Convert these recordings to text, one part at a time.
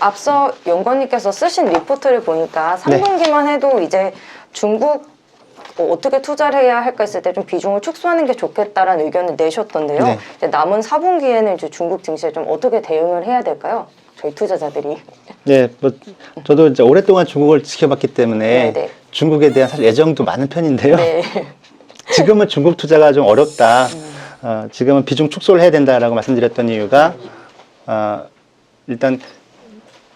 앞서 연구원님께서 쓰신 리포트를 보니까 3분기만 해도 이제 중국 어떻게 투자를 해야 할까 했을 때 좀 비중을 축소하는 게 좋겠다라는 의견을 내셨던데요. 네. 이제 남은 4분기에는 이제 중국 증시에 좀 어떻게 대응을 해야 될까요? 저희 투자자들이. 네, 뭐 저도 이제 오랫동안 중국을 지켜봤기 때문에 네네. 중국에 대한 사실 애정도 많은 편인데요. 네. 지금은 중국 투자가 좀 어렵다. 지금은 비중 축소를 해야 된다라고 말씀드렸던 이유가 일단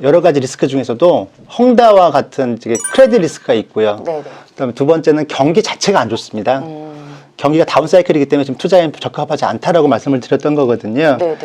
여러 가지 리스크 중에서도 헝다와 같은 크레딧 리스크가 있고요. 네네. 그다음에 두 번째는 경기 자체가 안 좋습니다. 경기가 다운사이클이기 때문에 지금 투자에 적합하지 않다라고 말씀을 드렸던 거거든요. 네네.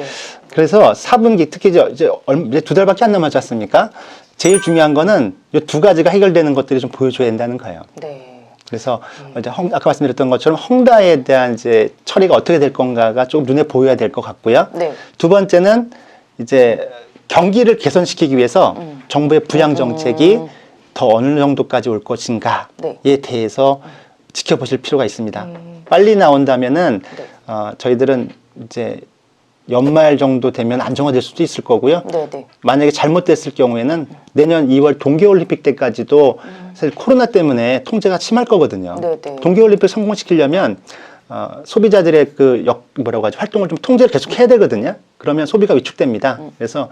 그래서 4분기 특히 이제 2달밖에 안 남았지 않습니까? 제일 중요한 거는 이 두 가지가 해결되는 것들이 좀 보여줘야 된다는 거예요. 네. 그래서 이제 아까 말씀드렸던 것처럼 헝다에 대한 이제 처리가 어떻게 될 건가가 좀 눈에 보여야 될 것 같고요. 네. 두 번째는 이제 경기를 개선시키기 위해서 정부의 부양 정책이 더 어느 정도까지 올 것인가에 네. 대해서 지켜보실 필요가 있습니다. 빨리 나온다면은 저희들은 이제 연말 정도 되면 안정화될 수도 있을 거고요. 네네. 만약에 잘못됐을 경우에는 내년 2월 동계올림픽 때까지도 사실 코로나 때문에 통제가 심할 거거든요. 네네. 동계올림픽 성공시키려면 소비자들의 뭐라고 하죠? 활동을 좀 통제를 계속 해야 되거든요. 그러면 소비가 위축됩니다. 그래서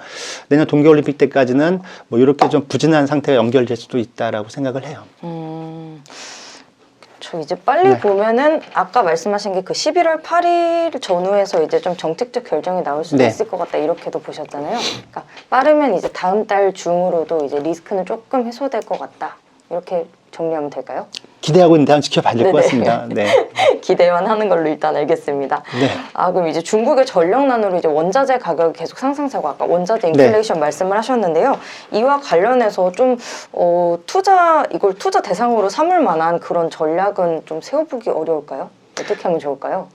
내년 동계올림픽 때까지는 뭐 이렇게 좀 부진한 상태가 연결될 수도 있다라고 생각을 해요. 저 이제 빨리 보면은 아까 말씀하신 게 그 11월 8일 전후에서 이제 좀 정책적 결정이 나올 수도 네. 있을 것 같다 이렇게도 보셨잖아요. 그러니까 빠르면 이제 다음 달 중으로도 이제 리스크는 조금 해소될 것 같다 이렇게 정리하면 될까요? 기대하고 있는데 한번 지켜봐야 될 것 네네. 같습니다. 네. 기대만 하는 걸로 일단 알겠습니다. 네. 그럼 이제 중국의 전력난으로 이제 원자재 가격이 계속 상승세고 아까 원자재 인플레이션 말씀을 하셨는데요. 이와 관련해서 좀 이걸 투자 대상으로 삼을 만한 그런 전략은 좀 세워보기 어려울까요? 어떻게 하면 좋을까요?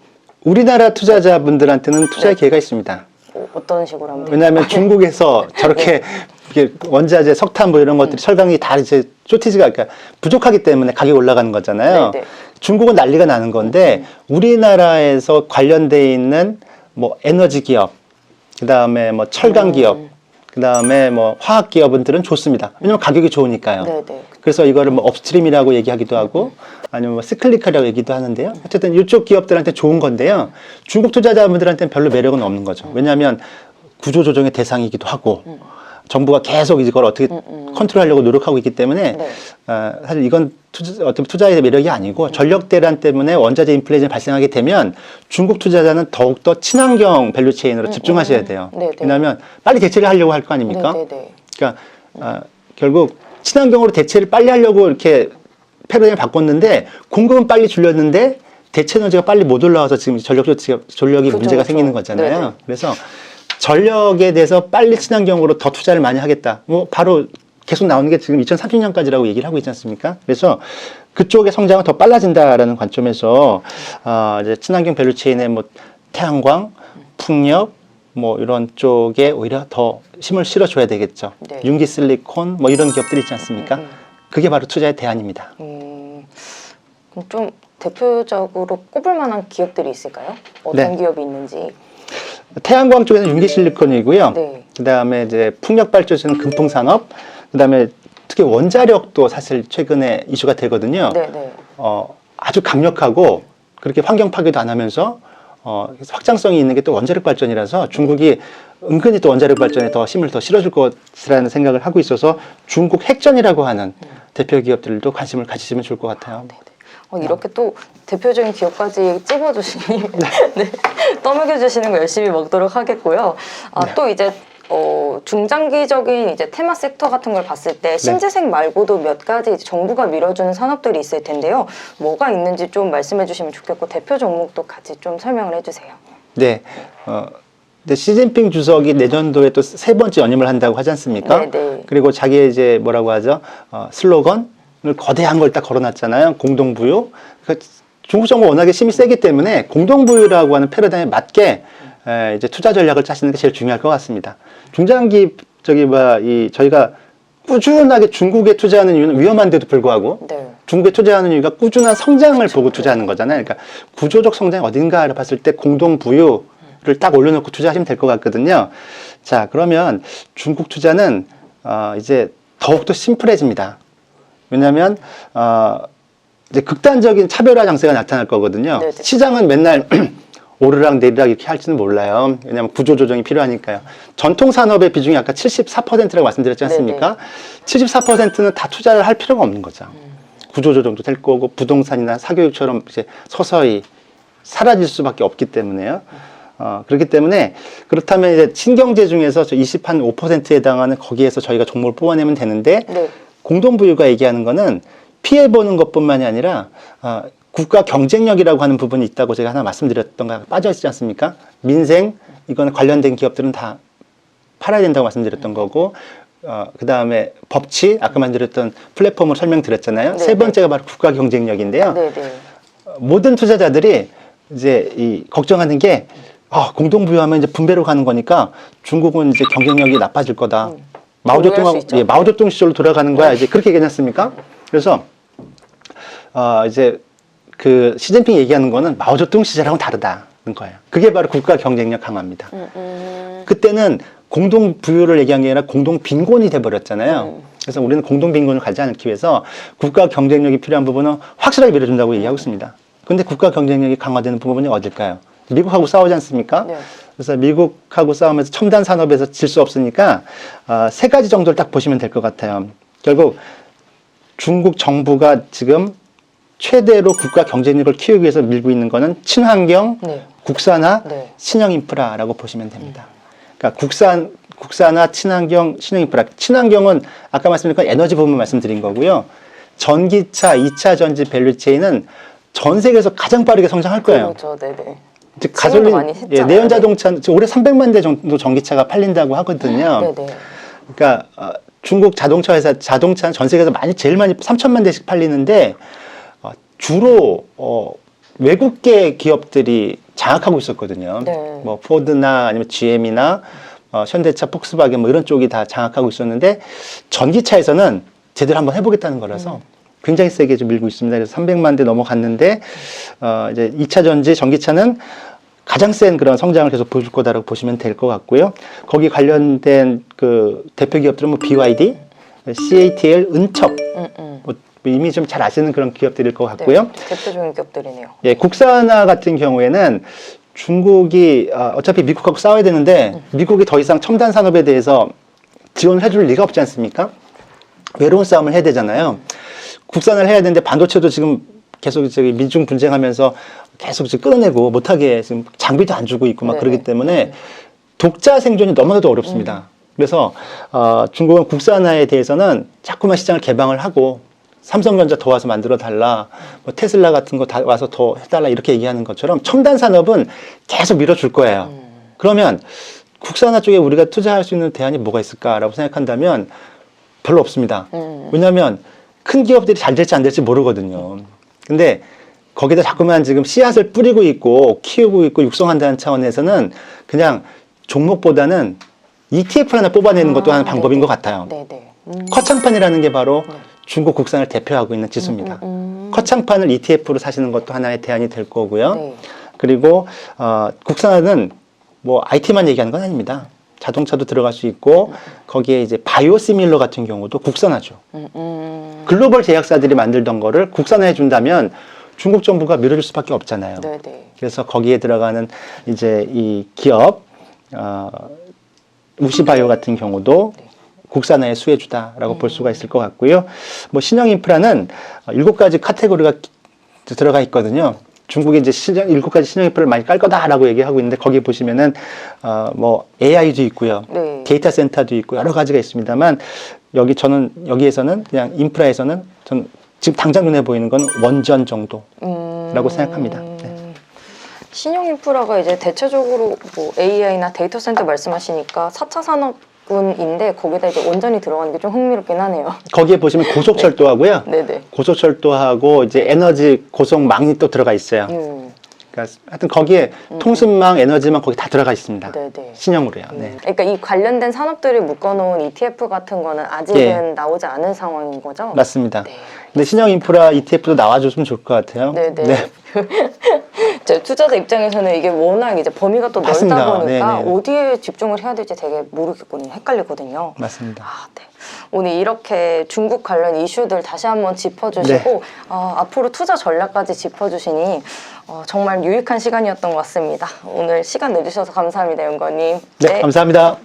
우리나라 투자자분들한테는 투자의 기회가 있습니다. 어떤 식으로 하면 왜냐하면 중국에서 저렇게 이게 원자재, 석탄 뭐 이런 것들이 철강이 다 이제 쇼티지가 그러니까 부족하기 때문에 가격이 올라가는 거잖아요. 네네. 중국은 난리가 나는 건데 우리나라에서 관련돼 있는 뭐 에너지 기업, 그다음에 뭐 철강 기업, 그다음에 뭐 화학 기업들은 좋습니다. 왜냐면 가격이 좋으니까요. 네네. 그래서 이거를 뭐 업스트림이라고 얘기하기도 하고 아니면 뭐 시클리컬이라고 얘기도 하는데요. 어쨌든 이쪽 기업들한테 좋은 건데요. 중국 투자자분들한테는 별로 매력은 없는 거죠. 왜냐하면 구조조정의 대상이기도 하고 정부가 계속 이걸 어떻게 컨트롤하려고 노력하고 있기 때문에 네. 사실 이건 어떤 투자의 매력이 아니고 전력 대란 때문에 원자재 인플레이션이 발생하게 되면 중국 투자자는 더욱더 친환경 밸류체인으로 집중하셔야 돼요. 네네. 왜냐하면 빨리 대체를 하려고 할 거 아닙니까? 네네. 그러니까 결국 친환경으로 대체를 빨리 하려고 이렇게 패러다임을 바꿨는데 공급은 빨리 줄였는데 대체 에너지가 빨리 못 올라와서 지금 전력이 문제가 생기는 거잖아요. 네네. 그래서 전력에 대해서 빨리 친환경으로 더 투자를 많이 하겠다. 뭐 바로 계속 나오는 게 지금 2030년까지라고 얘기를 하고 있지 않습니까? 그래서 그쪽의 성장은 더 빨라진다라는 관점에서 이제 친환경 밸류체인의 뭐 태양광, 풍력 뭐 이런 쪽에 오히려 더 힘을 실어줘야 되겠죠. 네. 융기 실리콘 뭐 이런 기업들이 있지 않습니까? 그게 바로 투자의 대안입니다. 그럼 좀 대표적으로 꼽을 만한 기업들이 있을까요? 어떤 네. 기업이 있는지. 태양광 쪽에는 융기 실리콘이고요. 네. 그다음에 이제 풍력 발전소는 금풍산업, 그다음에 특히 원자력도 사실 최근에 이슈가 되거든요. 네네. 아주 강력하고 그렇게 환경 파괴도 안 하면서 확장성이 있는 게 또 원자력 발전이라서 중국이 은근히 또 원자력 발전에 더 힘을 더 실어줄 것이라는 생각을 하고 있어서 중국 핵전이라고 하는 대표 기업들도 관심을 가지시면 좋을 것 같아요. 이렇게 또 대표적인 기업까지 찝어주시니 네. 떠먹여주시는 거 열심히 먹도록 하겠고요. 또 이제 중장기적인 이제 테마 섹터 같은 걸 봤을 때 신재생 말고도 몇 가지 이제 정부가 밀어주는 산업들이 있을 텐데요. 뭐가 있는지 좀 말씀해 주시면 좋겠고 대표 종목도 같이 좀 설명을 해주세요. 네. 근데 시진핑 주석이 내년도에 또 세 번째 연임을 한다고 하지 않습니까? 네네. 그리고 자기의 이제 뭐라고 하죠? 슬로건을 거대한 걸 딱 걸어놨잖아요. 공동부유. 그러니까 중국 정부가 워낙에 힘이 세기 때문에 공동부유라고 하는 패러다임에 맞게 이제 투자 전략을 짜시는 게 제일 중요할 것 같습니다. 중장기 저희가 꾸준하게 중국에 투자하는 이유는 위험한데도 불구하고 네. 중국에 투자하는 이유가 꾸준한 성장을 보고 투자하는 거잖아요. 그러니까 구조적 성장이 어딘가를 봤을 때 공동부유를 딱 올려놓고 투자하시면 될 것 같거든요. 자, 그러면 중국 투자는 이제 더욱더 심플해집니다. 왜냐하면 이제 극단적인 차별화 장세가 나타날 거거든요. 네네. 시장은 맨날 오르락 내리락 이렇게 할지는 몰라요. 왜냐하면 구조조정이 필요하니까요. 전통 산업의 비중이 아까 74%라고 말씀드렸지 않습니까? 74%는 다 투자를 할 필요가 없는 거죠. 구조조정도 될 거고 부동산이나 사교육처럼 이제 서서히 사라질 수밖에 없기 때문에요. 그렇기 때문에 그렇다면 이제 신경제 중에서 저 25%에 해당하는 거기에서 저희가 종목을 뽑아내면 되는데 네. 공동부유가 얘기하는 거는 피해 보는 것뿐만이 아니라 국가 경쟁력이라고 하는 부분이 있다고 제가 하나 말씀드렸던 거 빠져 있지 않습니까? 민생 이거는 관련된 기업들은 다 팔아야 된다고 말씀드렸던 거고 그 다음에 법치 아까 말씀드렸던 플랫폼을 설명드렸잖아요. 네, 세 번째가 바로 국가 경쟁력인데요. 네네. 모든 투자자들이 이제 걱정하는 게 공동부유하면 이제 분배로 가는 거니까 중국은 이제 경쟁력이 나빠질 거다. 오해할 수 있죠. 마오쩌둥 시절로 돌아가는 거야. 이제 그렇게 얘기하지 않습니까? 그래서 이제 그 시진핑 얘기하는 거는 마오쩌둥 시절하고는 다르다는 거예요. 그게 바로 국가 경쟁력 강화입니다. 그때는 공동 부유를 얘기한 게 아니라 공동 빈곤이 돼버렸잖아요. 그래서 우리는 공동 빈곤을 가지 않기 위해서 국가 경쟁력이 필요한 부분은 확실하게 밀어준다고 얘기하고 있습니다. 근데 국가 경쟁력이 강화되는 부분이 어딜까요? 미국하고 싸우지 않습니까? 네. 그래서 미국하고 싸우면서 첨단 산업에서 질 수 없으니까 세 가지 정도를 딱 보시면 될 것 같아요. 결국 중국 정부가 지금 최대로 국가 경쟁력을 키우기 위해서 밀고 있는 거는 친환경, 네. 국산화, 네. 신형 인프라라고 보시면 됩니다. 그러니까 국산화, 친환경, 신형 인프라. 친환경은 아까 말씀드린 에너지 부분 말씀드린 거고요. 전기차, 2차 전지 밸류체인은 전 세계에서 가장 빠르게 성장할 거예요. 그렇죠. 네네. 즉 지금도 가솔린, 많이 했잖아요. 내연 자동차 올해 300만 대 정도 전기차가 팔린다고 하거든요. 네네. 그러니까 중국 자동차 회사 자동차는 전 세계에서 제일 많이 3천만 대씩 팔리는데 주로 외국계 기업들이 장악하고 있었거든요. 네. 뭐 포드나 아니면 GM이나 현대차, 폭스바겐 뭐 이런 쪽이 다 장악하고 있었는데 전기차에서는 제대로 한번 해보겠다는 거라서 굉장히 세게 좀 밀고 있습니다. 그래서 300만 대 넘어갔는데 이제 2차 전지 전기차는 가장 센 그런 성장을 계속 보여줄 거다라고 보시면 될 것 같고요. 거기 관련된 그 대표 기업들은 뭐 BYD, CATL, 은첩 뭐 이미 좀 잘 아시는 그런 기업들일 것 같고요. 네. 대표적인 기업들이네요. 예, 국산화 같은 경우에는 중국이 어차피 미국하고 싸워야 되는데 미국이 더 이상 첨단 산업에 대해서 지원을 해줄 리가 없지 않습니까? 외로운 싸움을 해야 되잖아요. 국산화를 해야 되는데 반도체도 지금 계속 미중 분쟁하면서 계속 지금 끌어내고 못하게 지금 장비도 안 주고 있고 막 네네. 그러기 때문에 독자 생존이 너무나도 어렵습니다. 그래서 중국은 국산화에 대해서는 자꾸만 시장을 개방을 하고 삼성전자 더 와서 만들어 달라, 뭐 테슬라 같은 거 다 와서 더 해달라 이렇게 얘기하는 것처럼 첨단 산업은 계속 밀어줄 거예요. 그러면 국산화 쪽에 우리가 투자할 수 있는 대안이 뭐가 있을까라고 생각한다면 별로 없습니다. 왜냐하면 큰 기업들이 잘 될지 안 될지 모르거든요. 근데 거기다 자꾸만 지금 씨앗을 뿌리고 있고 키우고 있고 육성한다는 차원에서는 그냥 종목보다는 ETF를 하나 뽑아내는 것도 하나의 방법인 것 같아요. 네네. 커창판이라는 게 바로 중국 국산을 대표하고 있는 지수입니다. 커창판을 ETF로 사시는 것도 하나의 대안이 될 거고요. 네. 그리고 국산화는 뭐 IT만 얘기하는 건 아닙니다. 자동차도 들어갈 수 있고 거기에 이제 바이오시밀러 같은 경우도 국산화죠. 글로벌 제약사들이 만들던 거를 국산화해 준다면 중국 정부가 밀어줄 수밖에 없잖아요. 네네. 그래서 거기에 들어가는 이제 이 기업 우시바이오 같은 경우도 국산화의 수혜주다라고 볼 수가 있을 것 같고요. 뭐 신형 인프라는 7가지 카테고리가 들어가 있거든요. 중국이 이제 7가지 신형 인프라를 많이 깔 거다라고 얘기하고 있는데 거기 보시면은 뭐 AI도 있고요. 네. 데이터 센터도 있고 여러 가지가 있습니다만 여기에서는 그냥 인프라에서는 전 지금 당장 눈에 보이는 건 원전 정도라고 생각합니다. 네. 신형 인프라가 이제 대체적으로 뭐 AI나 데이터 센터 말씀하시니까 4차 산업군인데 거기다 이제 원전이 들어가는 게 좀 흥미롭긴 하네요. 거기에 보시면 고속철도하고요. 네네. 고속철도하고 이제 에너지 고속망이 또 들어가 있어요. 그러니까 하여튼 거기에 통신망, 에너지망 거기 다 들어가 있습니다. 네네. 신형으로요. 네. 그러니까 이 관련된 산업들을 묶어놓은 ETF 같은 거는 아직은 나오지 않은 상황인 거죠? 맞습니다. 네. 근데 신형 인프라 ETF도 나와줬으면 좋을 것 같아요. 네네. 네. 제 투자자 입장에서는 이게 워낙 이제 범위가 또 맞습니다. 넓다 보니까 네네. 어디에 집중을 해야 될지 되게 모르겠거든요. 헷갈리거든요. 맞습니다. 아, 네. 오늘 이렇게 중국 관련 이슈들 다시 한번 짚어주시고 앞으로 투자 전략까지 짚어주시니 정말 유익한 시간이었던 것 같습니다. 오늘 시간 내주셔서 감사합니다, 연구원님. 네, 감사합니다.